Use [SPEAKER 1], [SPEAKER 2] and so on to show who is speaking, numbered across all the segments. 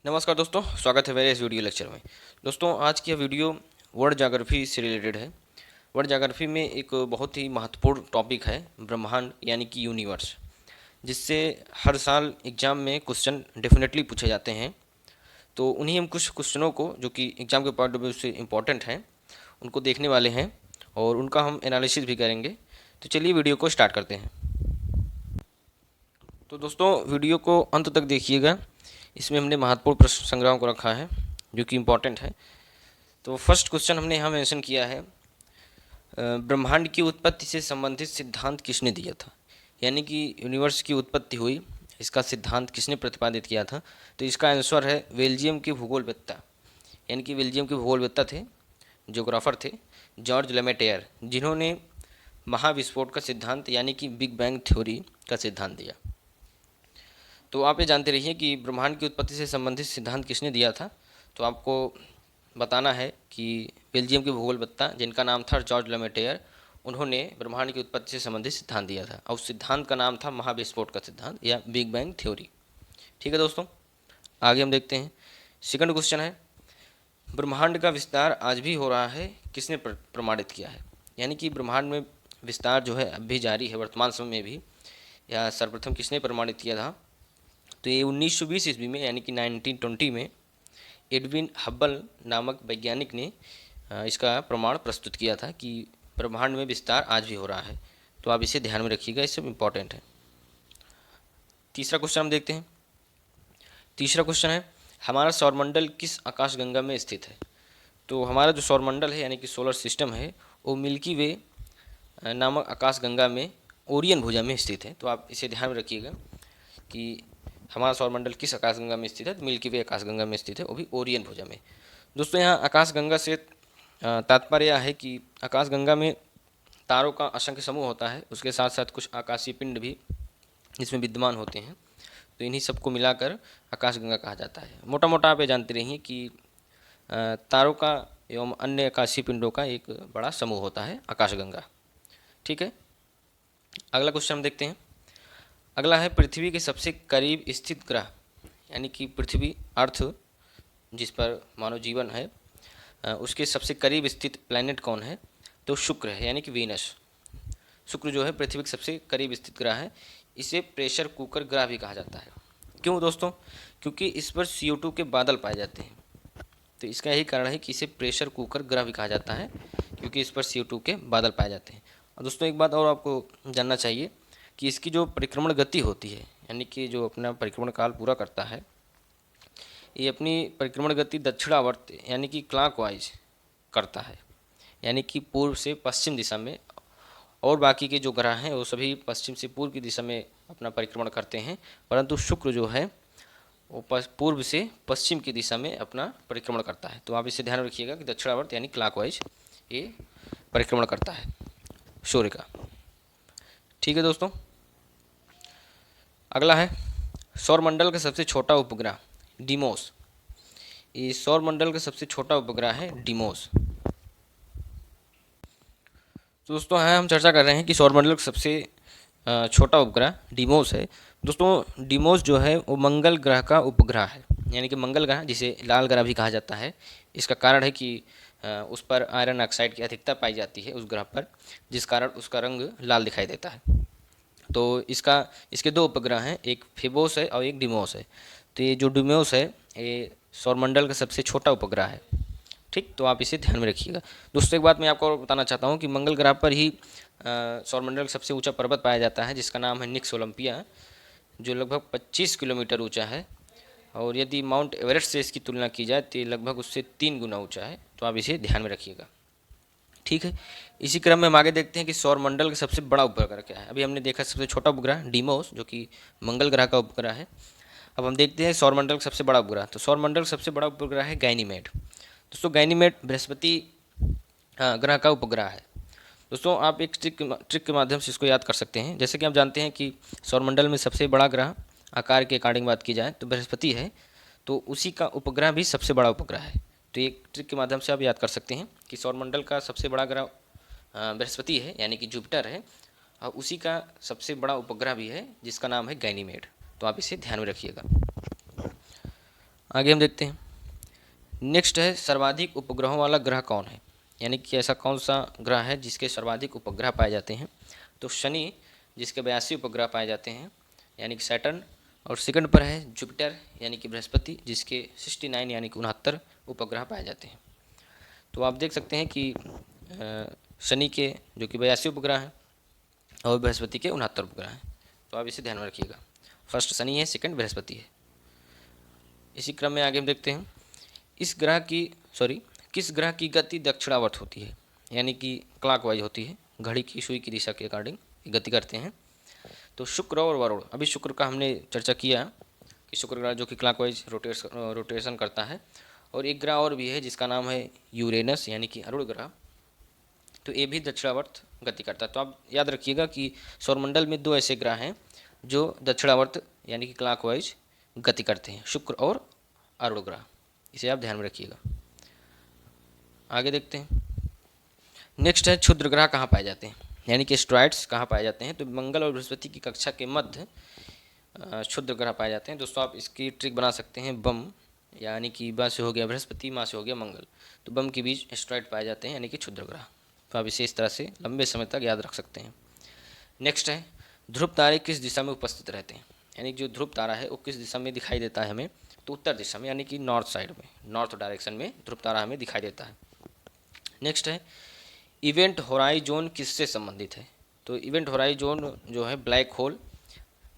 [SPEAKER 1] नमस्कार दोस्तों, स्वागत है मेरे इस वीडियो लेक्चर में। दोस्तों, आज की यह वीडियो वर्ल्ड ज्योग्राफी से रिलेटेड है। वर्ल्ड ज्योग्राफी में एक बहुत ही महत्वपूर्ण टॉपिक है ब्रह्मांड यानी कि यूनिवर्स, जिससे हर साल एग्जाम में क्वेश्चन डेफिनेटली पूछे जाते हैं। तो उन्हीं हम कुछ क्वेश्चनों को जो कि एग्जाम के पॉइंट ऑफ व्यू से इम्पोर्टेंट हैं उनको देखने वाले हैं और उनका हम एनालिसिस भी करेंगे। तो चलिए वीडियो को स्टार्ट करते हैं। तो दोस्तों, वीडियो को अंत तक देखिएगा। इसमें हमने महत्वपूर्ण प्रश्न संग्रह को रखा है जो कि इम्पोर्टेंट है। तो फर्स्ट क्वेश्चन हमने यहाँ मेंशन किया है, ब्रह्मांड की उत्पत्ति से संबंधित सिद्धांत किसने दिया था। यानी कि यूनिवर्स की उत्पत्ति हुई, इसका सिद्धांत किसने प्रतिपादित किया था। तो इसका आंसर है बेल्जियम के भूगोलवेत्ता, यानी कि बेल्जियम के भूगोलवेत्ता थे, ज्योग्राफर थे, जॉर्ज लेमेटेयर, जिन्होंने महाविस्फोट का सिद्धांत यानी कि बिग बैंग थ्योरी का सिद्धांत दिया। तो आप ये जानते रहिए कि ब्रह्मांड की उत्पत्ति से संबंधित सिद्धांत किसने दिया था। तो आपको बताना है कि बेल्जियम के भूगोलवेत्ता, जिनका नाम था जॉर्ज लेमेटेयर, उन्होंने ब्रह्मांड की उत्पत्ति से संबंधित सिद्धांत दिया था और उस सिद्धांत का नाम था महाविस्फोट का सिद्धांत या बिग बैंग थ्योरी। ठीक है दोस्तों, आगे हम देखते हैं। सेकंड क्वेश्चन है, ब्रह्मांड का विस्तार आज भी हो रहा है, किसने प्रमाणित किया है। यानी कि ब्रह्मांड में विस्तार जो है अब भी जारी है वर्तमान समय में भी, या सर्वप्रथम किसने प्रमाणित किया था। तो ये 1920 ईस्वी में यानी कि 1920 में एडविन हब्बल नामक वैज्ञानिक ने इसका प्रमाण प्रस्तुत किया था कि ब्रह्मांड में विस्तार आज भी हो रहा है। तो आप इसे ध्यान में रखिएगा, इससे इम्पॉर्टेंट है। तीसरा क्वेश्चन हम देखते हैं। तीसरा क्वेश्चन है, हमारा सौरमंडल किस आकाशगंगा में स्थित है। तो हमारा जो सौरमंडल है यानी कि सोलर सिस्टम है वो मिल्की वे नामक आकाशगंगा में ओरियन भुजा में स्थित है। तो आप इसे ध्यान में रखिएगा कि हमारा सौरमंडल किस आकाशगंगा में स्थित है। तो मिल्की वे आकाशगंगा में स्थित है, वो भी ओरियन भुजा में। दोस्तों, यहाँ आकाशगंगा से तात्पर्य यह है कि आकाशगंगा में तारों का असंख्य समूह होता है, उसके साथ साथ कुछ आकाशीय पिंड भी इसमें विद्यमान होते हैं। तो इन्हीं सबको मिलाकर आकाशगंगा कहा जाता है। मोटा मोटा आप ये जानते रहिए कि तारों का एवं अन्य आकाशीय पिंडों का एक बड़ा समूह होता है आकाशगंगा। ठीक है, अगला क्वेश्चन हम देखते हैं। अगला है, पृथ्वी के सबसे करीब स्थित ग्रह, यानी कि पृथ्वी अर्थ जिस पर मानव जीवन है, उसके सबसे करीब स्थित प्लैनेट कौन है। तो शुक्र है, यानी कि वीनस। शुक्र जो है पृथ्वी के सबसे करीब स्थित ग्रह है। इसे प्रेशर कुकर ग्रह भी कहा जाता है। क्यों दोस्तों? क्योंकि इस पर CO2 के बादल पाए जाते हैं। तो इसका यही कारण है कि इसे प्रेशर कुकर ग्रह भी कहा जाता है, क्योंकि इस पर CO2 के बादल पाए जाते हैं। और दोस्तों, एक बात और आपको जानना चाहिए कि इसकी जो परिक्रमण गति होती है, यानी कि जो अपना परिक्रमण काल पूरा करता है, ये अपनी परिक्रमण गति दक्षिणावर्त यानी कि क्लॉकवाइज करता है, यानी कि पूर्व से पश्चिम दिशा में। और बाकी के जो ग्रह हैं वो सभी पश्चिम से पूर्व की दिशा में अपना परिक्रमण करते हैं, परंतु शुक्र जो है वो पूर्व से पश्चिम की दिशा में अपना परिक्रमण करता है। तो आप इसे ध्यान रखिएगा कि दक्षिणावर्त यानी क्लॉकवाइज ये परिक्रमण करता है सूर्य का। ठीक है दोस्तों, अगला है, सौरमंडल का सबसे छोटा उपग्रह डिमोस। ये सौरमंडल का सबसे छोटा उपग्रह है डिमोस। तो दोस्तों, यहाँ हम चर्चा कर रहे हैं कि सौरमंडल का सबसे छोटा उपग्रह डिमोस है। दोस्तों, डिमोस जो है वो मंगल ग्रह का उपग्रह है, यानी कि मंगल ग्रह जिसे लाल ग्रह भी कहा जाता है। इसका कारण है कि उस पर आयरन ऑक्साइड की अधिकता पाई जाती है उस ग्रह पर, जिस कारण उसका रंग लाल दिखाई देता है। तो इसके दो उपग्रह हैं, एक फेबोस है और एक डिमोस है। तो ये जो डिमोस है ये सौरमंडल का सबसे छोटा उपग्रह है। ठीक, तो आप इसे ध्यान में रखिएगा। दोस्तों, एक बात मैं आपको और बताना चाहता हूँ कि मंगल ग्रह पर ही सौरमंडल का सबसे ऊंचा पर्वत पाया जाता है, जिसका नाम है निक्स ओलंपिया, जो लगभग 25 किलोमीटर ऊंचा है। और यदि माउंट एवरेस्ट से इसकी तुलना की जाए तो ये लगभग उससे 3 गुना ऊंचा है। तो आप इसे ध्यान में रखिएगा। ठीक है, इसी क्रम में हम आगे देखते हैं कि सौरमंडल का सबसे बड़ा उपग्रह क्या है। अभी हमने देखा सबसे छोटा उपग्रह डीमोस, जो कि मंगल ग्रह का उपग्रह है। अब हम देखते हैं सौरमंडल का सबसे बड़ा उपग्रह। तो सौरमंडल का सबसे बड़ा उपग्रह है गैनीमेड। दोस्तों, गैनीमेड बृहस्पति ग्रह का उपग्रह है। दोस्तों, आप एक ट्रिक के माध्यम से इसको याद कर सकते हैं। जैसे कि आप जानते हैं कि सौरमंडल में सबसे बड़ा ग्रह आकार के अकॉर्डिंग बात की जाए तो बृहस्पति है, तो उसी का उपग्रह भी सबसे बड़ा उपग्रह है। तो एक ट्रिक के माध्यम से आप याद कर सकते हैं कि सौरमंडल का सबसे बड़ा ग्रह बृहस्पति है, यानी कि जुपिटर है, और उसी का सबसे बड़ा उपग्रह भी है जिसका नाम है गैनीमेड। तो आप इसे ध्यान में रखिएगा। आगे हम देखते हैं। नेक्स्ट है सर्वाधिक उपग्रहों वाला ग्रह कौन है, यानी कि ऐसा कौन सा ग्रह है जिसके सर्वाधिक उपग्रह पाए जाते हैं। तो शनि, जिसके 82 उपग्रह पाए जाते हैं यानी कि सैटर्न, और सेकंड पर है जुपिटर यानी कि बृहस्पति, जिसके 69 यानी कि 69 उपग्रह पाए जाते हैं। तो आप देख सकते हैं कि शनि के जो कि 82 उपग्रह हैं और बृहस्पति के 69 उपग्रह हैं। तो आप इसे ध्यान में रखिएगा, फर्स्ट शनि है, सेकंड बृहस्पति है। इसी क्रम में आगे हम देखते हैं किस ग्रह की गति दक्षिणावर्त होती है, यानी कि क्लॉकवाइज होती है, घड़ी की सुई की दिशा के अकॉर्डिंग गति करते हैं। तो शुक्र और वरुण, अभी शुक्र का हमने चर्चा किया कि शुक्र ग्रह जो कि क्लॉकवाइज रोटेशन करता है। और एक ग्रह और भी है जिसका नाम है यूरेनस यानी कि अरुण ग्रह, तो ये भी दक्षिणावर्त गति करता है। तो आप याद रखिएगा कि सौरमंडल में दो ऐसे ग्रह हैं जो दक्षिणावर्त यानी कि क्लॉकवाइज गति करते हैं, शुक्र और अरुण ग्रह, इसे आप ध्यान में रखिएगा। आगे देखते हैं। नेक्स्ट है क्षुद्र ग्रह कहाँ पाए जाते हैं, यानी कि एस्ट्रॉइड्स कहाँ पाए जाते हैं। तो मंगल और बृहस्पति की कक्षा के मध्य क्षुद्र ग्रह पाए जाते हैं। दोस्तों आप इसकी ट्रिक बना सकते हैं, बम यानी कि बा से हो गया बृहस्पति, माँ से हो गया मंगल, तो बम के बीच एस्ट्रॉइड पाए जाते हैं यानी कि क्षुद्र ग्रह। तो आप इसे इस तरह से लंबे समय तक याद रख सकते हैं। नेक्स्ट है ध्रुव तारे किस दिशा में उपस्थित रहते हैं, यानी जो ध्रुव तारा है वो किस दिशा में दिखाई देता है हमें। तो उत्तर दिशा में यानी कि नॉर्थ साइड में, नॉर्थ डायरेक्शन में ध्रुव तारा हमें दिखाई देता है। नेक्स्ट है इवेंट होराइजोन किससे संबंधित है। तो इवेंट होराइजोन जो है ब्लैक होल,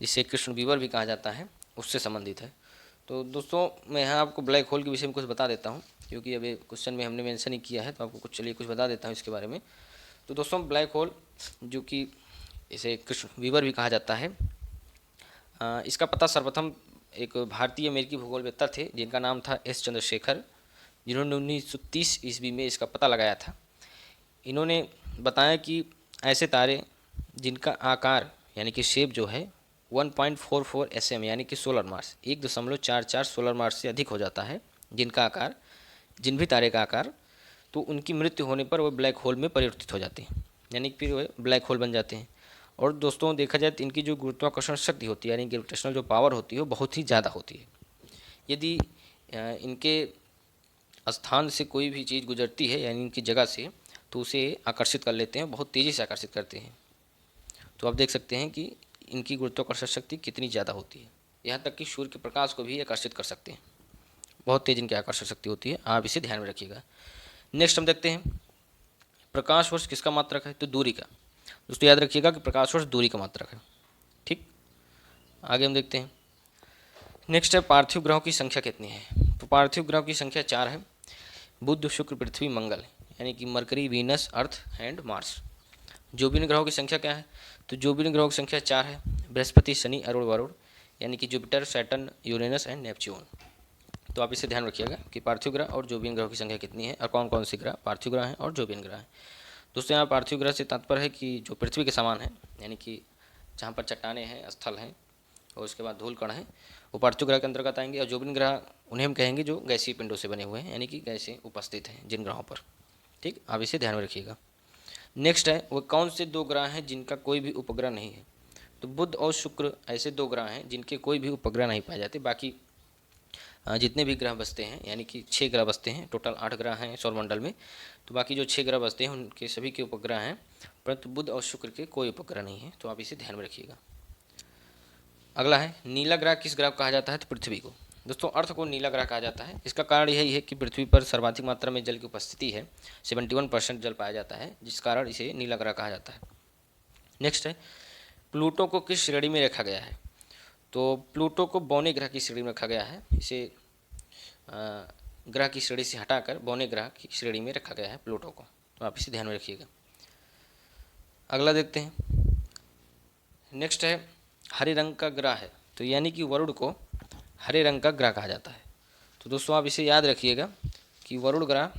[SPEAKER 1] जिसे कृष्ण बीवर भी कहा जाता है, उससे संबंधित है। तो दोस्तों मैं यहाँ आपको ब्लैक होल के विषय में कुछ बता देता हूँ, क्योंकि अभी क्वेश्चन में हमने मेंशन ही किया है, तो आपको कुछ बता देता हूँ इसके बारे में। तो दोस्तों ब्लैक होल जो कि इसे कृष्ण बीवर भी कहा जाता है, इसका पता सर्वप्रथम एक भारतीय अमेरिकी भूगोलवेत्ता थे जिनका नाम था एस चंद्रशेखर, जिन्होंने 1930 ईस्वी में इसका पता लगाया था। इन्होंने बताया कि ऐसे तारे जिनका आकार यानी कि शेप जो है 1.44 SM यानी कि सोलर मास 1.44 सोलर मास से अधिक हो जाता है, जिनका आकार, जिन भी तारे का आकार, तो उनकी मृत्यु होने पर वो ब्लैक होल में परिवर्तित हो जाते हैं, यानी कि फिर वो ब्लैक होल बन जाते हैं। और दोस्तों देखा जाए तो इनकी जो गुरुत्वाकर्षण शक्ति होती है यानी ग्रेविटेशनल जो पावर होती है वो बहुत ही ज़्यादा होती है। यदि इनके स्थान से कोई भी चीज़ गुजरती है यानी इनकी जगह से, तो उसे आकर्षित कर लेते हैं, बहुत तेज़ी से आकर्षित करते हैं। तो आप देख सकते हैं कि इनकी गुरुत्वाकर्षण शक्ति कितनी ज़्यादा होती है, यहाँ तक कि सूर्य के प्रकाश को भी आकर्षित कर सकते हैं, बहुत तेज इनकी आकर्षण शक्ति होती है, आप इसे ध्यान में रखिएगा। नेक्स्ट हम देखते हैं प्रकाश वर्ष किसका मात्रक है। तो दूरी का, दोस्तों याद रखिएगा कि प्रकाश वर्ष दूरी का मात्रक है। ठीक, आगे हम देखते हैं। नेक्स्ट है पार्थिव ग्रहों की संख्या कितनी है। तो पार्थिव ग्रहों की संख्या 4 है, बुध शुक्र पृथ्वी मंगल, यानी कि mercury Venus earth and Mars. Jobin ग्रहों की संख्या क्या है। तो जोबिन ग्रहों की संख्या 4 है, बृहस्पति शनि अरुण वरुण, यानी कि Jupiter Saturn Uranus and Neptune. तो आप इसे ध्यान रखिएगा कि पार्थिव ग्रह और जोबिन ग्रहों की संख्या कितनी है और कौन कौन से ग्रह पार्थिव ग्रह हैं और जोबिन ग्रह हैं। दोस्तों यहाँ पार्थिव ग्रह से तात्पर्य है कि जो पृथ्वी के समान है, यानी कि जहाँ पर चट्टाने हैं, स्थल हैं और उसके बाद धूल कण हैं, वो पार्थिव ग्रह के अंतर्गत आएंगे। और जोबिन ग्रह उन्हें हम कहेंगे जो गैसीय पिंडों से बने हुए हैं, यानी कि गैसें उपस्थित हैं जिन ग्रहों पर। ठीक, आप इसे ध्यान में रखिएगा। नेक्स्ट है वो कौन से 2 ग्रह हैं जिनका कोई भी उपग्रह नहीं है। तो बुध और शुक्र ऐसे 2 ग्रह हैं जिनके कोई भी उपग्रह नहीं पाए जाते। बाकी जितने भी ग्रह बसते हैं, यानी कि 6 ग्रह बसते हैं, टोटल 8 ग्रह हैं सौरमंडल में, तो बाकी जो 6 ग्रह बसते हैं उनके सभी के उपग्रह हैं, परंतु बुध और शुक्र के कोई उपग्रह नहीं है। तो आप इसे ध्यान में रखिएगा। अगला है नीला ग्रह किस ग्रह को कहा जाता है। तो पृथ्वी को। दोस्तों अर्थ को नीला ग्रह कहा जाता है, इसका कारण यही है कि पृथ्वी पर सर्वाधिक मात्रा में जल की उपस्थिति है, 71% जल पाया जाता है, जिस कारण इसे नीला ग्रह कहा जाता है। नेक्स्ट है प्लूटो को किस श्रेणी में रखा गया है। तो प्लूटो को बौने ग्रह की श्रेणी में रखा गया है, इसे ग्रह की श्रेणी से हटाकर बौने ग्रह की श्रेणी में रखा गया है प्लूटो को। तो आप इसे ध्यान में रखिएगा। अगला देखते हैं। नेक्स्ट है हरे रंग का ग्रह है, तो यानी कि वरुण को हरे रंग का ग्रह कहा जाता है। तो दोस्तों आप इसे याद रखिएगा कि वरुण ग्रह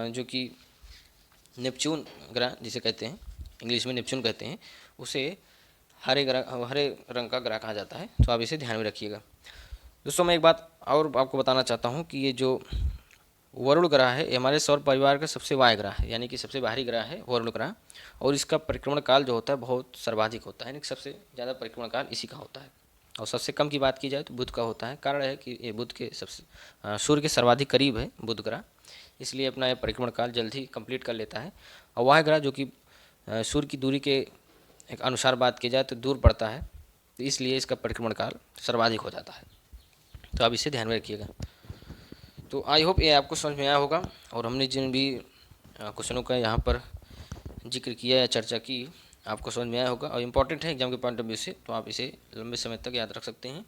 [SPEAKER 1] जो कि नेपच्यून ग्रह जिसे कहते हैं, इंग्लिश में नेपच्यून कहते हैं, उसे हरे रंग का ग्रह कहा जाता है। तो आप इसे ध्यान में रखिएगा। दोस्तों मैं एक बात और आपको बताना चाहता हूँ कि ये जो वरुण ग्रह है ये हमारे सौर परिवार का सबसे वाह्य ग्रह है, यानी कि सबसे बाहरी ग्रह है वरुण ग्रह, और इसका परिक्रमण काल जो होता है बहुत सर्वाधिक होता है, यानी कि सबसे ज़्यादा परिक्रमण काल इसी का होता है। और सबसे कम की बात की जाए तो बुध का होता है। कारण है कि ये बुध के सबसे सूर्य के सर्वाधिक करीब है बुध ग्रह, इसलिए अपना यह परिक्रमण काल जल्द ही कंप्लीट कर लेता है। और वह ग्रह जो कि सूर्य की दूरी के एक अनुसार बात की जाए तो दूर पड़ता है, तो इसलिए इसका परिक्रमण काल सर्वाधिक हो जाता है। तो आप इसे ध्यान में रखिएगा। तो आई होप ये आपको समझ में आया होगा, और हमने जिन भी क्वेश्चनों का यहाँ पर जिक्र किया या चर्चा की आपको समझ में आया होगा और इम्पॉर्टेंट है एग्जाम के पॉइंट ऑफ व्यू से, तो आप इसे लंबे समय तक याद रख सकते हैं।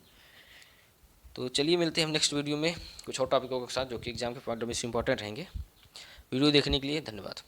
[SPEAKER 1] तो चलिए मिलते हैं हम नेक्स्ट वीडियो में कुछ और टॉपिकों के साथ जो कि एग्जाम के पॉइंट ऑफ व्यू से इंपॉर्टेंट रहेंगे। वीडियो देखने के लिए धन्यवाद।